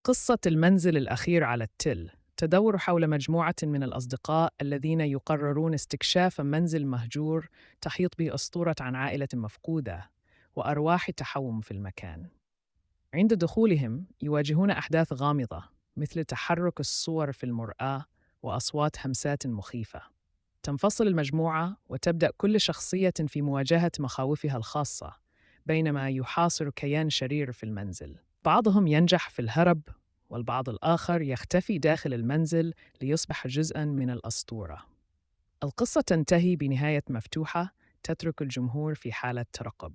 قصة المنزل الأخير على التل تدور حول مجموعة من الأصدقاء الذين يقررون استكشاف منزل مهجور تحيط به أسطورة عن عائلة مفقودة وأرواح تحوم في المكان. عند دخولهم يواجهون أحداث غامضة مثل تحرك الصور في المرآة وأصوات همسات مخيفة. تنفصل المجموعة وتبدأ كل شخصية في مواجهة مخاوفها الخاصة، بينما يحاصر كيان شرير في المنزل. بعضهم ينجح في الهرب، والبعض الآخر يختفي داخل المنزل ليصبح جزءاً من الأسطورة. القصة تنتهي بنهاية مفتوحة تترك الجمهور في حالة ترقب.